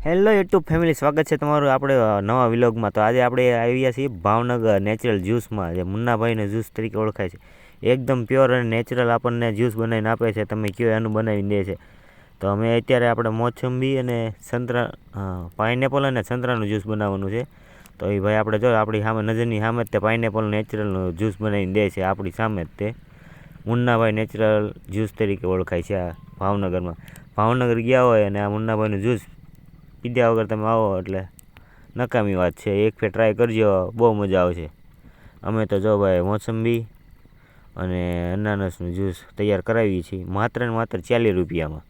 Hello YouTube family, સ્વાગત છે તમારું આપણે નવા વિલોગમાં. તો આજે આપણે આવ્યા છીએ ભાવનગર નેચરલ જ્યુસમાં, જે મુન્નાભાઈનો જ્યુસ તરીકે ઓળખાય છે. એકદમ પ્યોર અને નેચરલ આપણને જ્યુસ બનાવીને આપે છે. તમે કયો એનું બનાવીને દે છે. તો અમે અત્યારે આપણે મોસંબી અને સંતરા, પાઇનેપલ અને સંતરાનું જ્યુસ બનાવવાનું છે. તો એ ભાઈ આપણે જો આપણી સામે નજરની સામે જ તે પાઇનેપલ નેચરલનું જ્યુસ બનાવીને દે છે. આપણી સામે જ તે મુન્નાભાઈ નેચરલ જ્યુસ તરીકે ઓળખાય છે આ ભાવનગરમાં. ભાવનગર ગયા હોય અને આ મુન્નાભાઈનું જ્યુસ પીધા વગર તમે આવો એટલે નકામી વાત છે. એક ફેર ટ્રાય કરજો, બહુ મજા આવશે. અમે તો જો ભાઈ મોસંબી અને અનાનસનું જ્યુસ તૈયાર કરાવીએ છીએ માત્ર ને માત્ર 40 રૂપિયામાં.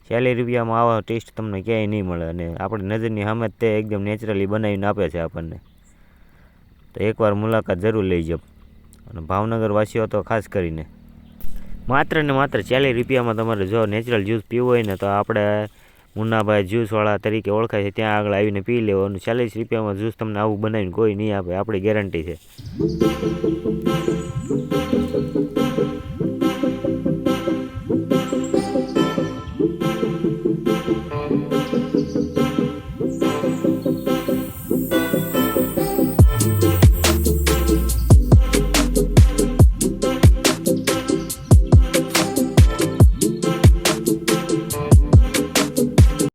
40 રૂપિયામાં આવો ટેસ્ટ તમને ક્યાંય નહીં મળે. અને આપણી નજરની સામે જ તે એકદમ નેચરલી બનાવીને આપે છે આપણને. તો એકવાર મુલાકાત જરૂર લેજો. અને ભાવનગર વાસીઓ તો ખાસ કરીને માત્ર ને માત્ર 40 રૂપિયામાં તમારે જો નેચરલ જ્યુસ પીવું હોય ને તો આપણે મુન્નાભાઈ જ્યુસવાળા તરીકે ઓળખાય છે, ત્યાં આગળ આવીને પી લેવાનું. 40 રૂપિયામાં જ્યુસ તમને આવું બનાવીને કોઈ નહીં આપે, આપણી ગેરંટી છે.